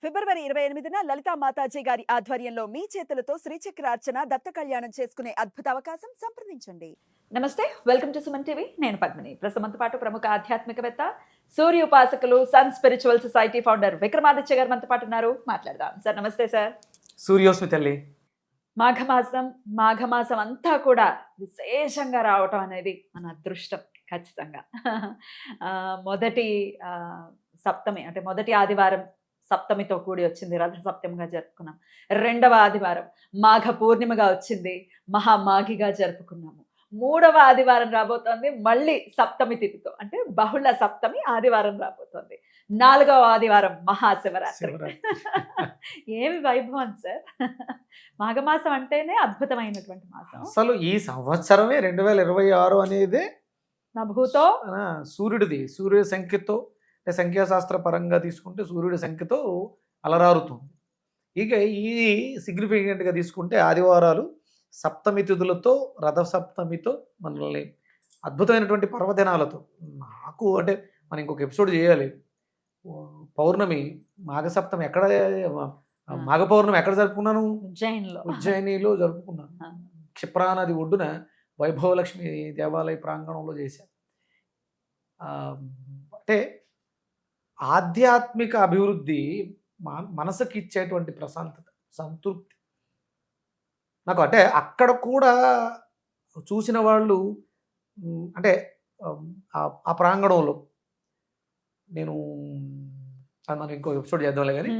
ఫిబ్రవరి 28న లలితా మాతాజీ గారి ఆధ్వర్యంలో మీ చేతులతో శ్రీచక్రార్చన దత్త కళ్యాణం చేసుకునే అద్భుత అవకాశం సంప్రదించండి. నమస్తే, వెల్కమ్ టు సుమన్ టీవీ. నేను పద్మిని. ప్రస్తుతంతో పాటు ప్రముఖ ఆధ్యాత్మికవేత్త, సూర్య ఉపాసకులు, sun spiritual society founder Vikramaditya గారు మనతో పాటు ఉన్నారు. మాట్లాడదాం. సార్ నమస్తే. సార్ సూర్యోస్మి తల్లి. మాఘమాసం అంతా కూడా విశేషంగా రావటం అనేది మన అదృష్టం ఖచ్చితంగా. మొదటి సప్తమి అంటే మొదటి ఆదివారం సప్తమితో కూడి వచ్చింది, రథ సప్తమిగా జరుపుకున్నాం. రెండవ ఆదివారం మాఘ పూర్ణిమగా వచ్చింది, మహామాఘిగా జరుపుకున్నాము. మూడవ ఆదివారం రాబోతోంది మళ్ళీ సప్తమి తిథితో, అంటే బహుళ సప్తమి ఆదివారం రాబోతోంది. నాలుగవ ఆదివారం మహాశివరాత్రి. ఏమి వైభవం సార్! మాఘమాసం అంటేనే అద్భుతమైనటువంటి మాసం. అసలు ఈ సంవత్సరమే 2026 అనేది నభూతో సూర్యుడిది. సూర్యుడి సంఖ్యతో అంటే సంఖ్యాశాస్త్ర పరంగా తీసుకుంటే సూర్యుడి సంఖ్యతో అలరారుతుంది. ఇక ఈ సిగ్నిఫికెంట్గా తీసుకుంటే ఆదివారాలు సప్తమి తిథులతో, రథ సప్తమితో, మనల్ని అద్భుతమైనటువంటి పర్వదినాలతో. నాకు అంటే మనం ఇంకొక ఎపిసోడ్ చేయాలి. పౌర్ణమి మాఘసప్తమి ఎక్కడ, మాఘ పౌర్ణమి ఎక్కడ జరుపుకున్నాను? ఉజ్జయినిలో జరుపుకున్నాను. క్షిప్రా నది ఒడ్డున వైభవలక్ష్మి దేవాలయ ప్రాంగణంలో చేశాను. అంటే ఆధ్యాత్మిక అభివృద్ధి మనసుకి ఇచ్చేటువంటి ప్రశాంతత, సంతృప్తి నాకు. అంటే అక్కడ కూడా చూసిన వాళ్ళు అంటే ఆ ప్రాంగణంలో నేను మనం ఇంకో ఎపిసోడ్ చేద్దాంలే కానీ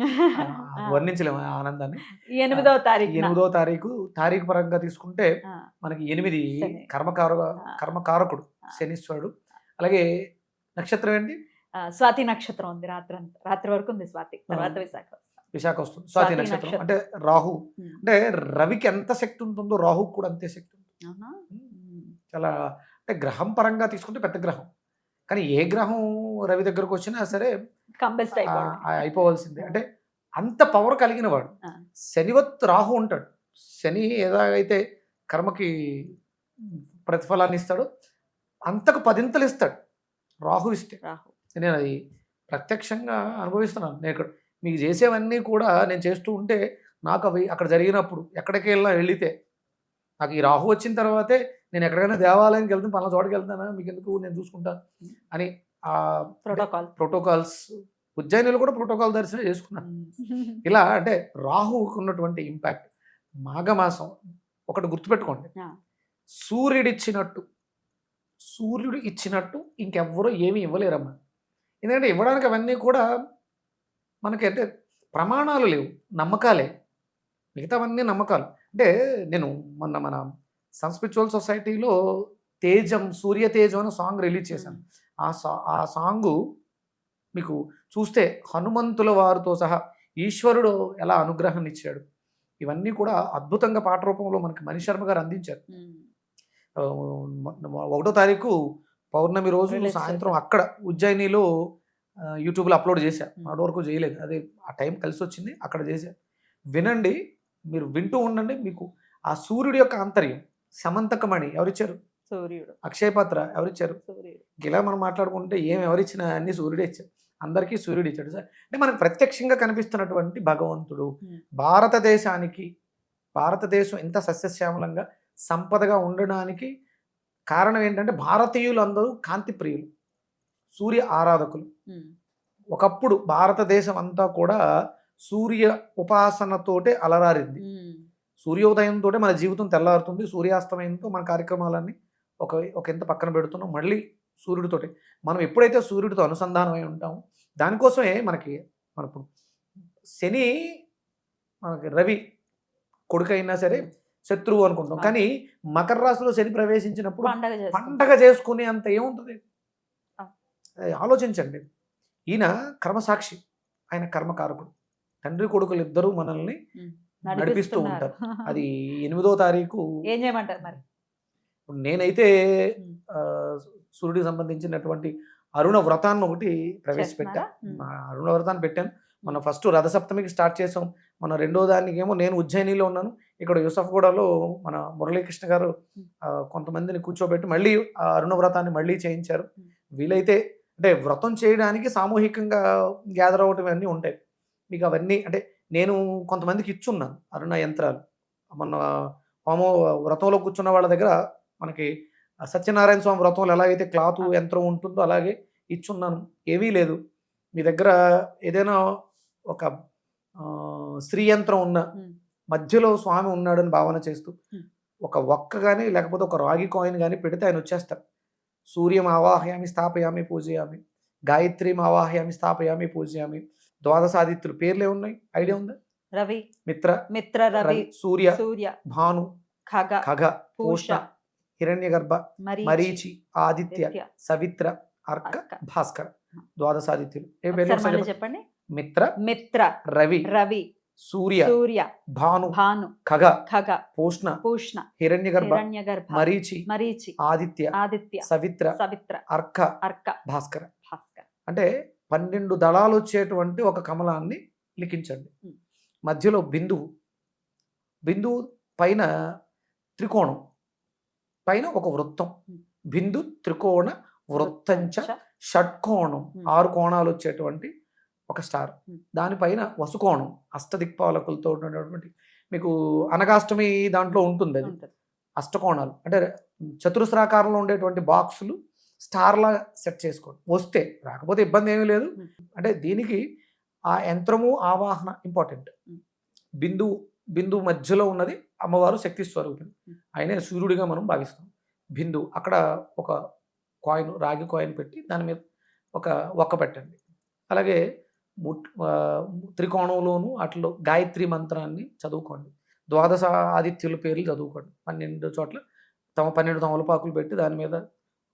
వర్ణించలేము ఆ ఆనందాన్ని. 8వ తారీఖు పరంగా తీసుకుంటే మనకి 8 కర్మకారకుడు శనీశ్వరుడు. అలాగే నక్షత్రం ఏంటి? స్వాతి నక్షత్రం ఉంది. రాత్రి వరకు ఉంది స్వాతి, తర్వాత విశాఖ వస్తుంది. స్వాతి నక్షత్రం అంటే రాహు. అంటే రవికి ఎంత శక్తి ఉంటుందో రాహుకి కూడా అంతే శక్తి ఉంటుంది. చాలా అంటే గ్రహం పరంగా తీసుకుంటే పెద్ద గ్రహం, కానీ ఏ గ్రహం రవి దగ్గరకు వచ్చినా సరే అయిపోవాల్సిందే. అంటే అంత పవర్ కలిగిన వాడు. శనివత్ రాహు ఉంటాడు. శని ఎలాగైతే కర్మకి ప్రతిఫలాన్ని ఇస్తాడో అంతకు 10 ఇస్తాడు రాహు ఇస్తే. నేను అది ప్రత్యక్షంగా అనుభవిస్తున్నాను. నేను ఇక్కడ మీకు చేసేవన్నీ కూడా నేను చేస్తూ ఉంటే నాకు అవి అక్కడ జరిగినప్పుడు ఎక్కడికి వెళితే నాకు ఈ రాహు వచ్చిన తర్వాతే నేను ఎక్కడికైనా దేవాలయానికి వెళ్తాను, పలానా చోటకి వెళ్తానా, మీకు ఎందుకు నేను చూసుకుంటాను అని ఆ ప్రోటోకాల్స్. ఉజ్జయినిలో కూడా ప్రోటోకాల్ దర్శనం చేసుకున్నాను. ఇలా అంటే రాహుకు ఉన్నటువంటి ఇంపాక్ట్. మాఘమాసం ఒకటి గుర్తుపెట్టుకోండి, సూర్యుడు ఇచ్చినట్టు ఇంకెవ్వరూ ఏమీ ఇవ్వలేరమ్మా. ఎందుకంటే ఇవ్వడానికి అవన్నీ కూడా మనకి అంటే ప్రమాణాలు లేవు, నమ్మకాలే. మిగతావన్నీ నమ్మకాలు. అంటే నేను మొన్న మన సన్ స్పిరిచువల్ సొసైటీలో తేజం, సూర్య తేజం అనే సాంగ్ రిలీజ్ చేశాను. ఆ సాంగు మీకు చూస్తే హనుమంతుల వారితో సహా ఈశ్వరుడు ఎలా అనుగ్రహాన్ని ఇచ్చాడు, ఇవన్నీ కూడా అద్భుతంగా పాట రూపంలో మనకి మణిశర్మ గారు అందించారు. 1వ తారీఖు పౌర్ణమి రోజు సాయంత్రం అక్కడ ఉజ్జయినిలో యూట్యూబ్లో అప్లోడ్ చేశాను. నాటి వరకు చేయలేదు, అదే ఆ టైం కలిసి వచ్చింది, అక్కడ చేశాను. వినండి, మీరు వింటూ ఉండండి. మీకు ఆ సూర్యుడి యొక్క ఆంతర్యం. సమంతకమణి ఎవరిచ్చారు? సూర్యుడు. అక్షయపాత్ర ఎవరిచ్చారు? ఇలా మనం మాట్లాడుకుంటే ఎవరిచ్చినా అన్ని సూర్యుడే ఇచ్చారు. అందరికీ సూర్యుడు ఇచ్చాడు సార్. అంటే మనకు ప్రత్యక్షంగా కనిపిస్తున్నటువంటి భగవంతుడు. భారతదేశం ఇంత సస్యశ్యామలంగా సంపదగా ఉండడానికి కారణం ఏంటంటే భారతీయులందరూ కాంతి ప్రియులు, సూర్య ఆరాధకులు. ఒకప్పుడు భారతదేశం అంతా కూడా సూర్య ఉపాసనతోటే అలరారింది. సూర్యోదయంతో మన జీవితం తెల్లారుతుంది, సూర్యాస్తమయంతో మన కార్యక్రమాలన్నీ ఒక ఇంత పక్కన పెడుతున్నాం. మళ్ళీ సూర్యుడితోటి మనం ఎప్పుడైతే సూర్యుడితో అనుసంధానమై ఉంటామో దానికోసమే మనకు శని, మనకి రవి కొడుకు అయినా సరే శత్రువు అనుకుంటాం. కానీ మకర రాశిలో శని ప్రవేశించినప్పుడు పండగ చేసుకునే అంత ఏముంటుంది ఆలోచించండి. ఈయన కర్మసాక్షి, ఆయన కర్మకారకుడు. తండ్రి కొడుకులు ఇద్దరూ మనల్ని నడిపిస్తూ ఉంటారు. అది 8వ తారీఖు ఏం చేయమంటారు మరి? నేనైతే సూర్యుడికి సంబంధించినటువంటి అరుణ వ్రతాన్ని ఒకటి ప్రవేశపెట్టా. అరుణ వ్రతాన్ని పెట్టాను. మనం ఫస్ట్ రథసప్తమికి స్టార్ట్ చేసాం. మన 2వ దానికి ఏమో నేను ఉజ్జయినిలో ఉన్నాను. ఇక్కడ యూసఫ్గూడలో మన మురళీకృష్ణ గారు కొంతమందిని కూర్చోబెట్టి మళ్ళీ ఆ అరుణ వ్రతాన్ని మళ్ళీ చేయించారు. వీలైతే అంటే వ్రతం చేయడానికి సామూహికంగా గ్యాదర్ అవ్వటం అన్నీ ఉంటాయి. మీకు అవన్నీ అంటే నేను కొంతమందికి ఇచ్చున్నాను అరుణ యంత్రాలు. మొన్న హోమం వ్రతంలో కూర్చున్న వాళ్ళ దగ్గర మనకి సత్యనారాయణ స్వామి వ్రతంలో ఎలాగైతే క్లాతు యంత్రం ఉంటుందో అలాగే ఇచ్చున్నాను. ఏమీ లేదు. మీ దగ్గర ఏదైనా ఒక స్త్రీ యంత్రం ఉన్న మధ్యలో స్వామి ఉన్నాడని భావన చేస్తూ ఒక ఒక్క కానీ లేకపోతే ఒక రాగి కాయిన్ కానీ పెడితే ఆయన వచ్చేస్తారు. సూర్యం ఆవాహయామి స్థాపయామి పూజయామి, గాయత్రీం ఆవాహయామి స్థాపయామి పూజయామి, ద్వాదశాదిత్యులు పేర్లే ఉన్నాయి. ఐడియా ఉందా? రవి, మిత్ర, మిత్ర, రవి, సూర్య, సూర్య, భాను, ఖగ, ఖగ, పూష, హిరణ్యగర్భ, మరీచి, ఆదిత్య, సవిత్ర, అర్క, భాస్కర, ద్వాదశాదిత్యులు. ఏ పేర్లు చెప్పండి? మిత్ర, మిత్ర, రవి, రవి, సూర్య, సూర్య, భాను, భాను, ఖగ, ఖగ, పూష్ణ, పూష్ణ, హిరణ్యగర్భ, హిరణ్యగర్భ, మరీచి, మరీచి, ఆదిత్య, ఆదిత్య, సవిత్ర, సవిత్ర, అర్క, అర్క, భాస్కర. భాస్కర. అంటే 12 దళాలు వచ్చేటువంటి ఒక కమలాన్ని లిఖించండి. మధ్యలో బిందువు, బిందువు పైన త్రికోణం, పైన ఒక వృత్తం. బిందు త్రికోణ వృత్తంచ షట్కోణం, 6 కోణాలు వచ్చేటువంటి ఒక స్టార్. దానిపైన వసుకోణం, అష్టదిక్పాలకులతో ఉన్నటువంటి, మీకు అనగాష్టమి దాంట్లో ఉంటుంది అది అష్టకోణాలు. అంటే చతురస్రాకారంలో ఉండేటువంటి బాక్సులు స్టార్లా సెట్ చేసుకోండి. వస్తే రాకపోతే ఇబ్బంది ఏమీ లేదు. అంటే దీనికి ఆ యంత్రము ఆవాహన ఇంపార్టెంట్. బిందువు మధ్యలో ఉన్నది అమ్మవారు శక్తి స్వరూపిణి, ఆయనే సూర్యుడిగా మనం భావిస్తాం. బిందువు అక్కడ ఒక కాయిన్, రాగి కాయిన్ పెట్టి దాని మీద ఒక ఒక్క పెట్టండి. అలాగే త్రికోణంలోను అట్లో గాయత్రి మంత్రాన్ని చదువుకోండి. ద్వాదశ ఆదిత్యుల పేర్లు చదువుకోండి. 12 చోట్ల 12 తమలపాకులు పెట్టి దాని మీద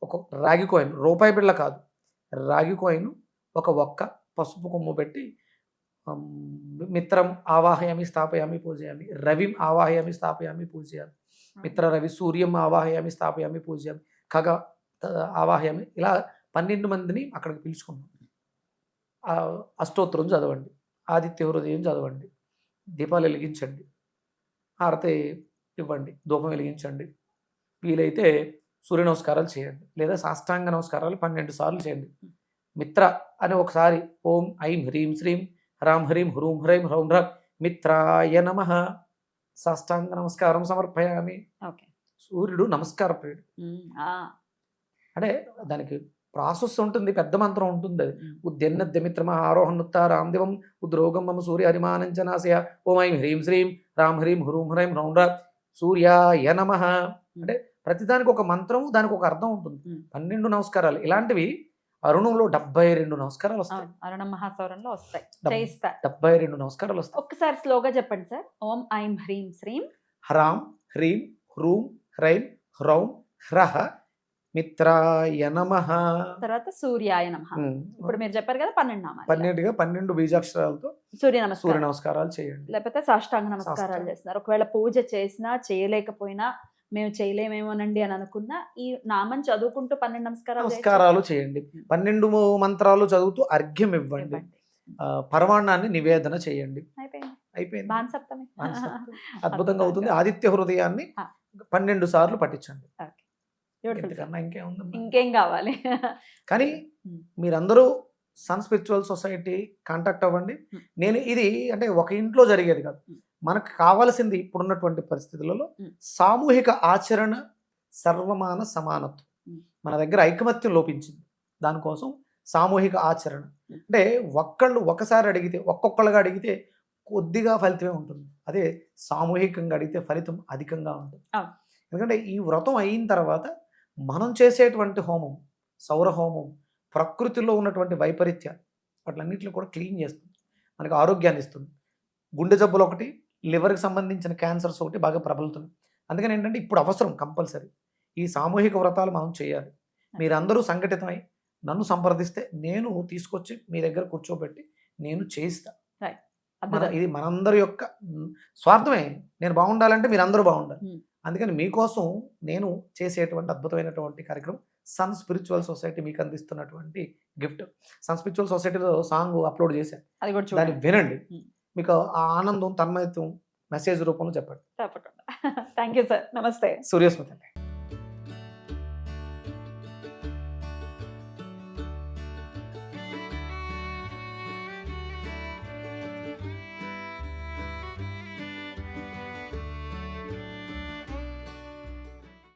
ఒక రాగి కాయిన్, రూపాయి బిళ్ళ కాదు, రాగి కాయిన్ ఒక ఒక్క పసుపు కొమ్ము పెట్టి మిత్రం ఆవాహయామి స్థాపయామి పూజయామి, రవిం ఆవాహయామి స్థాపయామి పూజయామి, మిత్ర రవి, సూర్యం ఆవాహయామి స్థాపయామి పూజయామి, ఖగ ఆవాహయామి. ఇలా 12 మందిని అక్కడికి పిలుచుకున్నాం. అష్టోత్తరం చదవండి, ఆదిత్య హృదయం చదవండి, దీపాలు వెలిగించండి, హారతి ఇవ్వండి, ధూపం వెలిగించండి. వీలైతే సూర్య నమస్కారాలు చేయండి, లేదా సాష్టాంగ నమస్కారాలు 12 సార్లు చేయండి. మిత్ర అని ఒకసారి ఓం ఐం హ్రీం శ్రీం హ్రాం హ్రీం హ్రూం హ్రైం హ్రౌం హ్రాం మిత్రాయ నమః సాష్టాంగ నమస్కారం సమర్పయామి. సూర్యుడు నమస్కార ప్రియుడు. అంటే దానికి ప్రాసెస్ ఉంటుంది, పెద్ద మంత్రం ఉంటుంది. అది ఉద్యన్నద్యమిత్రమ ఆరోహణుత్త రామదేవం ఉద్రోగం మమ సూర్య హరిమానంచనాశయ ఓం ఐం హ్రీం శ్రీం రాం హ్రీం హ్రూం హ్రైం హ్రౌం హ్రాం సూర్యాయ నమః. అంటే ప్రతిదానికి ఒక మంత్రం, దానికి ఒక అర్థం ఉంటుంది. 12 నమస్కారాలు ఇలాంటివి అరుణంలో 72 నమస్కారాలు వస్తాయి. అరుణ మహాసౌరంలో వస్తాయి. 72 నమస్కారాలు వస్తాయి. ఒక్కసారి స్లోగా చెప్పండి సార్. ఓం ఐం హ్రీం శ్రీం హ్రాం హ్రీం హ్రూం హ్రైం హ్రౌం హ్రః మిత్రాయ నమః. తర్వాత సూర్యాయ నమః. ఇప్పుడు మీరు చెప్పారు కదా 12 నామాలు. 12 బీజాక్షరాలతో సూర్య నమస్కారాలు చేయండి, లేకపోతే సాష్టాంగ నమస్కారాలు చేస్తున్నారు. ఒకవేళ పూజ చేసినా చేయలేకపోయినా, మేము చేయలేమేమోనండి అని అనుకున్నా, ఈ నామం చదువుకుంటూ 12 నమస్కారాలు చేయండి. 12 మంత్రాలు చదువుతూ అర్ఘ్యం ఇవ్వండి, పరమాన్నాన్ని నివేదన చేయండి. అయిపోయింది. అద్భుతంగా అవుతుంది. ఆదిత్య హృదయాన్ని 12 సార్లు పఠించండి. ఇంకేం కావాలి? కానీ మీరందరూ సన్ స్పిరిచువల్ సొసైటీ కాంటాక్ట్ అవ్వండి. నేను ఇది అంటే ఒక ఇంట్లో జరిగేది కాదు, మనకు కావాల్సింది ఇప్పుడున్నటువంటి పరిస్థితులలో సామూహిక ఆచరణ, సర్వమాన సమానత్వం. మన దగ్గర ఐకమత్యం లోపించింది. దానికోసం సామూహిక ఆచరణ అంటే ఒక్కళ్ళు ఒకసారి అడిగితే, ఒక్కొక్కళ్ళగా అడిగితే కొద్దిగా ఫలితమే ఉంటుంది. అదే సామూహికంగా అడిగితే ఫలితం అధికంగా ఉంటుంది. ఎందుకంటే ఈ వ్రతం అయిన తర్వాత మనం చేసేటువంటి హోమం, సౌర హోమం, ప్రకృతిలో ఉన్నటువంటి వైపరీత్యాలు వాటిలన్నింటిలో కూడా క్లీన్ చేస్తుంది, మనకు ఆరోగ్యాన్ని ఇస్తుంది. గుండె జబ్బులు ఒకటి, లివర్కి సంబంధించిన క్యాన్సర్స్ ఒకటి బాగా ప్రబలుతుంది. అందుకని ఏంటంటే ఇప్పుడు అవసరం, కంపల్సరీ ఈ సామూహిక వ్రతాలు మనం చేయాలి. మీరందరూ సంఘటితమై నన్ను సంప్రదిస్తే నేను తీసుకొచ్చి మీ దగ్గర కూర్చోబెట్టి నేను చేయిస్తా. ఇది మనందరి యొక్క స్వార్థమే. నేను బాగుండాలంటే మీరు అందరూ బాగుండాలి. అందుకని మీకోసం నేను చేసేటువంటి అద్భుతమైనటువంటి కార్యక్రమం సన్ స్పిరిచువల్ సొసైటీ మీకు అందిస్తున్నటువంటి గిఫ్ట్. సన్ స్పిరిచువల్ సొసైటీలో సాంగ్ అప్లోడ్ చేశాను, దాన్ని వినండి. మీకు ఆ ఆనందం, తన్మయత్వం మెసేజ్ రూపంలో చెప్పండి. తప్పకుండా. Thank you sir. నమస్తే. సూర్యస్మృతి.